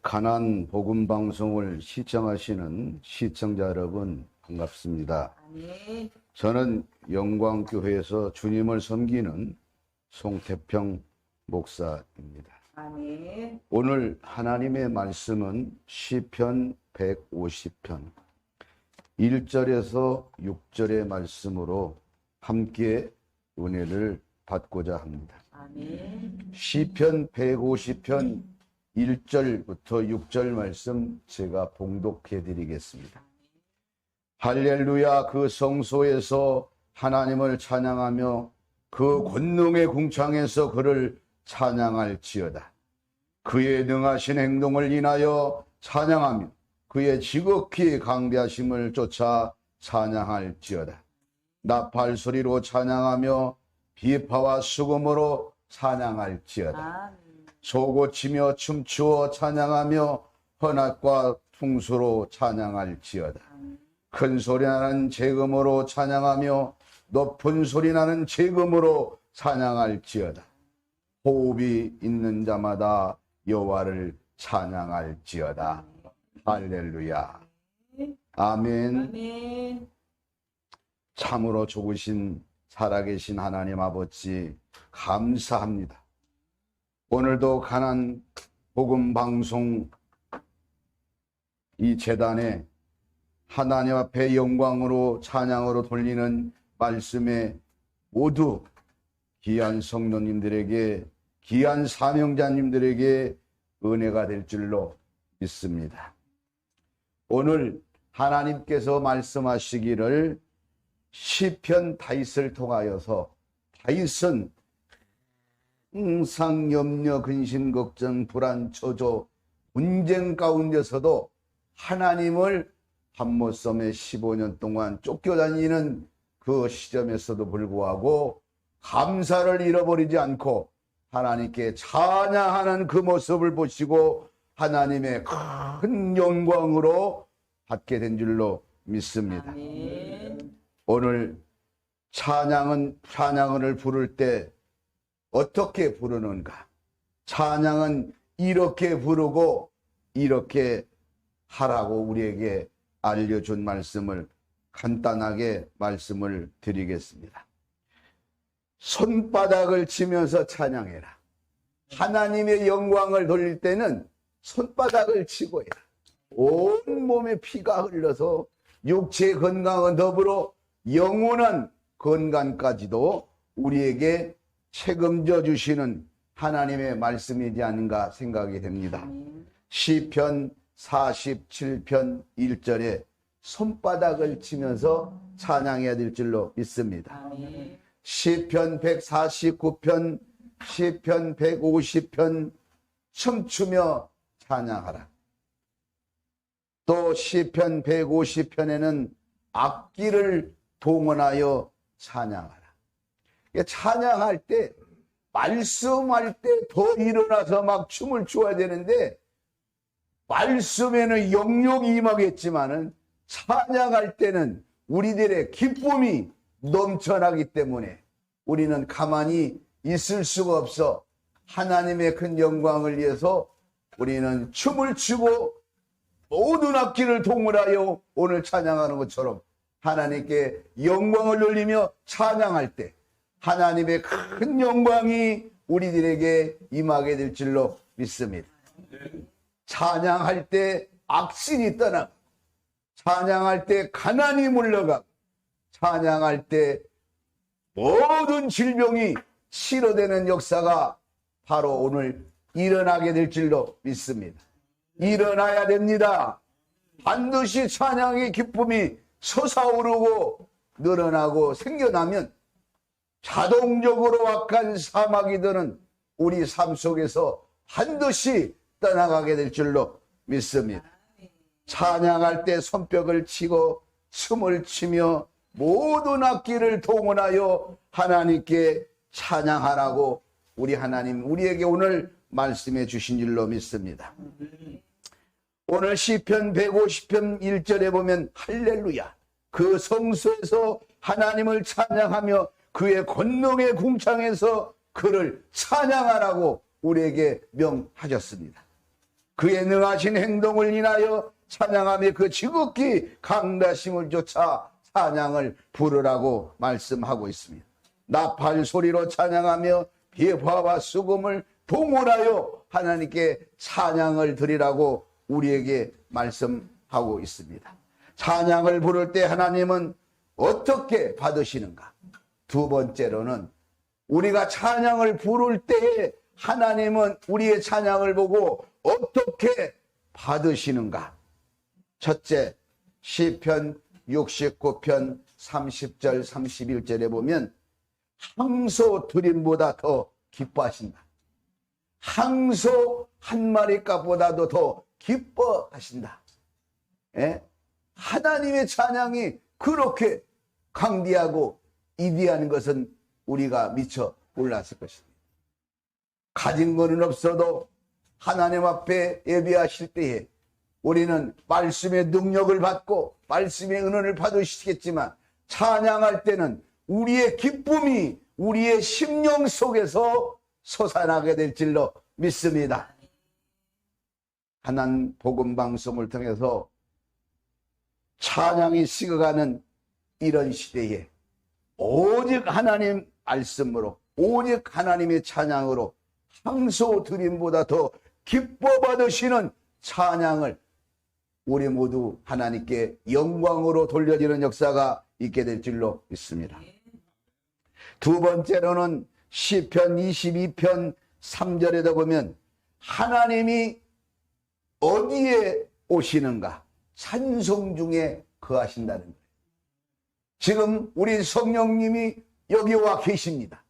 가난 복음 방송을 시청하시는 시청자 여러분 반갑습니다. 아멘. 저는 영광교회에서 주님을 섬기는 송태평 목사입니다. 아멘. 오늘 하나님의 말씀은 시편 150편 1절에서 6절의 말씀으로 함께 은혜를 받고자 합니다. 아멘. 시편 150편 1절부터 6절 말씀 제가 봉독해 드리겠습니다. 할렐루야. 그 성소에서 하나님을 찬양하며 그 권능의 궁창에서 그를 찬양할지어다. 그의 능하신 행동을 인하여 찬양하며 그의 지극히 강대하심을 쫓아 찬양할지어다. 나팔 소리로 찬양하며 비파와 수금으로 찬양할지어다. 아멘. 소고치며 춤추어 찬양하며 헌악과 풍수로 찬양할지어다. 큰 소리 나는 재금으로 찬양하며 높은 소리 나는 재금으로 찬양할지어다. 호흡이 있는 자마다 여호와를 찬양할지어다. 할렐루야. 아멘. 아멘. 참으로 좋으신 살아계신 하나님 아버지 감사합니다. 오늘도 가난 복음 방송 이 재단에 하나님 앞에 영광으로 찬양으로 돌리는 말씀에 모두 귀한 성도님들에게 귀한 사명자님들에게 은혜가 될 줄로 믿습니다. 오늘 하나님께서 말씀하시기를 시편 다윗을 통하여서 다윗은 항상 염려, 근심, 걱정, 불안, 초조, 분쟁 가운데서도 하나님을 밤못섬에 15년 동안 쫓겨다니는 그 시점에서도 불구하고 감사를 잃어버리지 않고 하나님께 찬양하는 그 모습을 보시고 하나님의 큰 영광으로 받게 된 줄로 믿습니다. 아멘. 오늘 찬양을 부를 때 어떻게 부르는가? 찬양은 이렇게 부르고 이렇게 하라고 우리에게 알려준 말씀을 간단하게 말씀을 드리겠습니다. 손바닥을 치면서 찬양해라. 하나님의 영광을 돌릴 때는 손바닥을 치고 해라. 온 몸에 피가 흘러서 육체의 건강은 더불어 영원한 건강까지도 우리에게 책임져 주시는 하나님의 말씀이지 않은가 생각이 됩니다. 시편 47편 1절에 손바닥을 치면서 찬양해야 될 줄로 믿습니다. 아멘. 시편 149편, 시편 150편 춤추며 찬양하라. 또 시편 150편에는 악기를 동원하여 찬양하라. 찬양할 때 말씀할 때 더 일어나서 막 춤을 춰야 되는데 말씀에는 영역이 임하겠지만은 찬양할 때는 우리들의 기쁨이 넘쳐나기 때문에 우리는 가만히 있을 수가 없어 하나님의 큰 영광을 위해서 우리는 춤을 추고 모든 악기를 동원하여 오늘 찬양하는 것처럼 하나님께 영광을 돌리며 찬양할 때 하나님의 큰 영광이 우리들에게 임하게 될 줄로 믿습니다. 찬양할 때 악신이 떠나고 찬양할 때 가난이 물러가고 찬양할 때 모든 질병이 치료되는 역사가 바로 오늘 일어나게 될 줄로 믿습니다. 일어나야 됩니다. 반드시 찬양의 기쁨이 솟아오르고 늘어나고 생겨나면 자동적으로 악한 사마귀들은 우리 삶 속에서 반드시 떠나가게 될 줄로 믿습니다. 찬양할 때 손뼉을 치고 춤을 추며 모든 악기를 동원하여 하나님께 찬양하라고 우리 하나님 우리에게 오늘 말씀해 주신 줄로 믿습니다. 오늘 시편 150편 1절에 보면 할렐루야. 그 성소에서 하나님을 찬양하며 그의 권능의 궁창에서 그를 찬양하라고 우리에게 명하셨습니다. 그의 능하신 행동을 인하여 찬양하며 그 지극히 강다심을 쫓아 찬양을 부르라고 말씀하고 있습니다. 나팔 소리로 찬양하며 비화와 수금을 동원하여 하나님께 찬양을 드리라고 우리에게 말씀하고 있습니다. 찬양을 부를 때 하나님은 어떻게 받으시는가? 두 번째로는 우리가 찬양을 부를 때에 하나님은 우리의 찬양을 보고 어떻게 받으시는가? 첫째, 시편 69편 30절 31절에 보면 항소 드림보다 더 기뻐하신다. 항소 한 마리 값보다도 더 기뻐하신다. 예? 하나님의 찬양이 그렇게 강대하고 이디한 것은 우리가 미처 몰랐을 것입니다. 가진 것은 없어도 하나님 앞에 예배하실 때에 우리는 말씀의 능력을 받고 말씀의 은혜를 받으시겠지만 찬양할 때는 우리의 기쁨이 우리의 심령 속에서 솟아나게 될 줄로 믿습니다. 하나님 복음 방송을 통해서 찬양이 식어가는 이런 시대에 오직 하나님 말씀으로 오직 하나님의 찬양으로 항소 드림보다 더 기뻐 받으시는 찬양을 우리 모두 하나님께 영광으로 돌려지는 역사가 있게 될 줄로 믿습니다. 두 번째로는 시편 22편 3절에도 보면 하나님이 어디에 오시는가? 찬송 중에 거하신다는 거예요. 지금 우리 성령님이 여기 와 계십니다.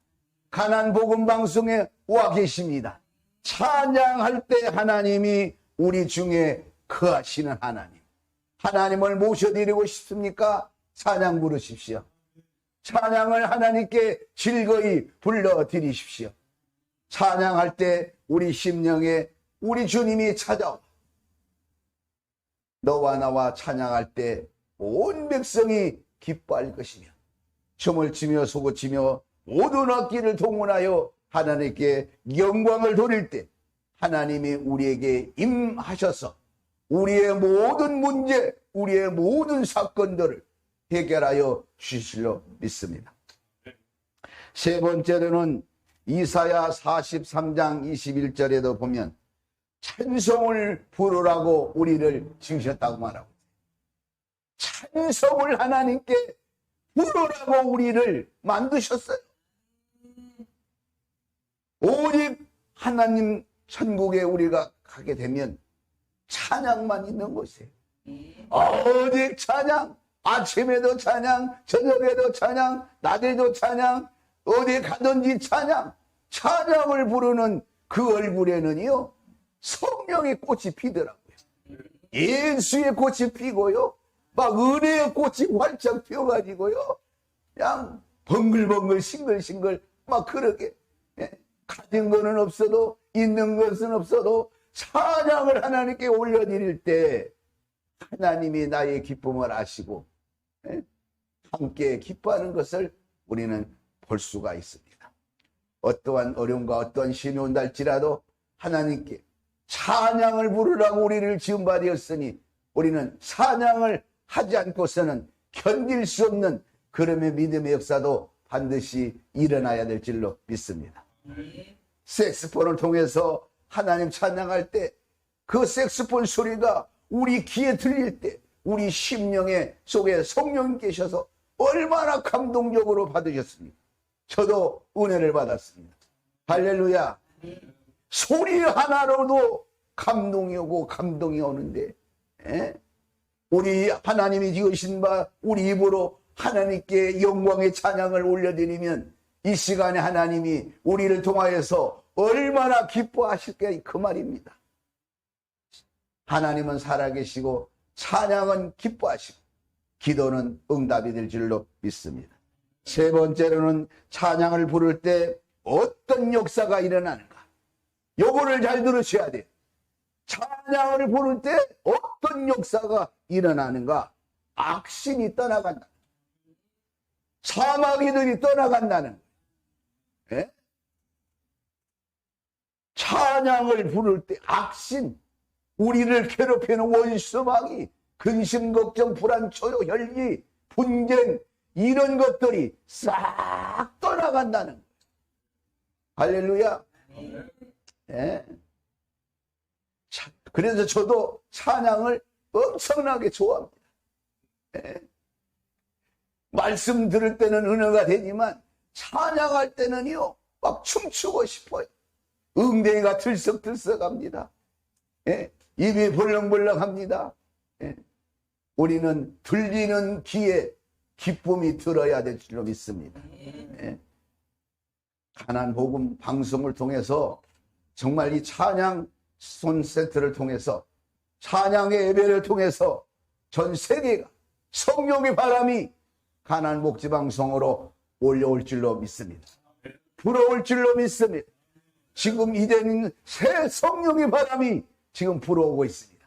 가난 복음 방송에 와 계십니다. 찬양할 때 하나님이 우리 중에 거하시는 하나님. 하나님을 모셔드리고 싶습니까? 찬양 부르십시오. 찬양을 하나님께 즐거이 불러드리십시오. 찬양할 때 우리 심령에 우리 주님이 찾아와 너와 나와 찬양할 때 온 백성이 기뻐할 것이며 춤을 추며 소고 치며 모든 악기를 동원하여 하나님께 영광을 돌릴 때 하나님이 우리에게 임하셔서 우리의 모든 문제, 우리의 모든 사건들을 해결하여 주실로 믿습니다. 세 번째로는 이사야 43장 21절에도 보면 찬송을 부르라고 우리를 지으셨다고 말하고 찬송을 하나님께 부르라고 우리를 만드셨어요. 오직 하나님 천국에 우리가 가게 되면 찬양만 있는 곳이에요. 오직 찬양, 아침에도 찬양, 저녁에도 찬양, 낮에도 찬양, 어디 가든지 찬양, 찬양을 부르는 그 얼굴에는요 성령의 꽃이 피더라고요. 예수의 꽃이 피고요, 막 은혜의 꽃이 활짝 피어가지고요, 그냥 벙글벙글 싱글싱글 막 그렇게, 가진 거는 없어도 있는 것은 없어도 찬양을 하나님께 올려드릴 때 하나님이 나의 기쁨을 아시고 함께 기뻐하는 것을 우리는 볼 수가 있습니다. 어떠한 어려움과 어떠한 시험이 온다 할지라도 하나님께 찬양을 부르라고 우리를 지음 바 되었으니 우리는 찬양을 하지 않고서는 견딜 수 없는 그름의 믿음의 역사도 반드시 일어나야 될 줄로 믿습니다. 색스폰을 통해서 하나님 찬양할 때 그 색스폰 소리가 우리 귀에 들릴 때 우리 심령의 속에 성령 계셔서 얼마나 감동적으로 받으셨습니까? 저도 은혜를 받았습니다. 할렐루야. 소리 하나로도 감동이 오고 감동이 오는데 우리 하나님이 지으신 바 우리 입으로 하나님께 영광의 찬양을 올려드리면 이 시간에 하나님이 우리를 통하여서 얼마나 기뻐하실까 그 말입니다. 하나님은 살아계시고 찬양은 기뻐하시고 기도는 응답이 될 줄로 믿습니다. 세 번째로는 찬양을 부를 때 어떤 역사가 일어나는가? 요거를 잘 들으셔야 돼요. 찬양을 부를 때 어떤 역사가 일어나는가? 악신이 떠나간다. 사마귀들이 떠나간다는 거예요. 찬양을 부를 때 악신, 우리를 괴롭히는 원수마귀, 근심, 걱정, 불안, 초요, 혈기, 분쟁, 이런 것들이 싹 떠나간다는 거예요. 할렐루야. 예. 그래서 저도 찬양을 엄청나게 좋아합니다. 예. 말씀 들을 때는 은혜가 되지만 찬양할 때는요 막 춤추고 싶어요. 엉덩이가 들썩들썩합니다. 예. 입이 벌렁벌렁합니다. 예. 우리는 들리는 귀에 기쁨이 들어야 될 줄로 믿습니다. 예. 가난 복음 방송을 통해서 정말 이 찬양 콘서트를 통해서 찬양의 예배를 통해서 전 세계가 성령의 바람이 가난 목지 방송으로 올려올 줄로 믿습니다. 불어올 줄로 믿습니다. 지금 이제는 새 성령의 바람이 지금 불어오고 있습니다.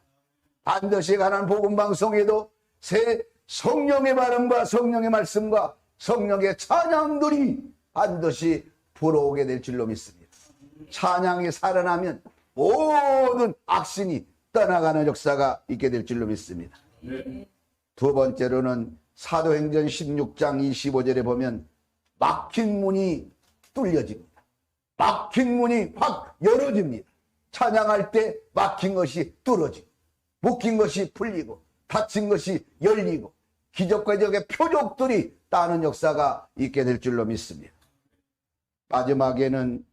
반드시 가난 복음 방송에도 새 성령의 바람과 성령의 말씀과 성령의 찬양들이 반드시 불어오게 될 줄로 믿습니다. 찬양이 살아나면 모든 악신이 떠나가는 역사가 있게 될 줄로 믿습니다. 두 번째로는 사도행전 16장 25절에 보면 막힌 문이 뚫려집니다. 막힌 문이 확 열어집니다. 찬양할 때 막힌 것이 뚫어지고 묶인 것이 풀리고 닫힌 것이 열리고 기적과 기적의 표적들이 따는 역사가 있게 될 줄로 믿습니다. 마지막에는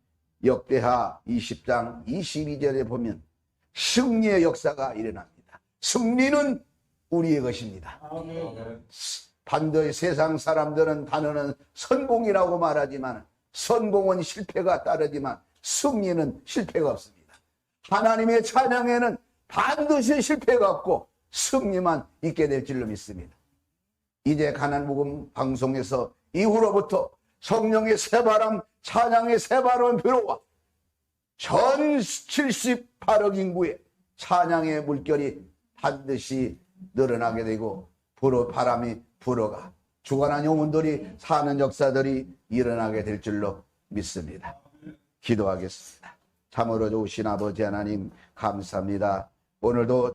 역대하 20장 22절에 보면 승리의 역사가 일어납니다. 승리는 우리의 것입니다. 반드시 세상 사람들은 단어는 성공이라고 말하지만 성공은 실패가 따르지만 승리는 실패가 없습니다. 하나님의 찬양에는 반드시 실패가 없고 승리만 있게 될 줄로 믿습니다. 이제 가난 복음 방송에서 이후로부터 성령의 새바람, 찬양의 새바람 불어와 전 78억 인구의 찬양의 물결이 반드시 늘어나게 되고 바람이 불어가 주관한 영혼들이 사는 역사들이 일어나게 될 줄로 믿습니다. 기도하겠습니다. 참으로 좋으신 아버지 하나님 감사합니다. 오늘도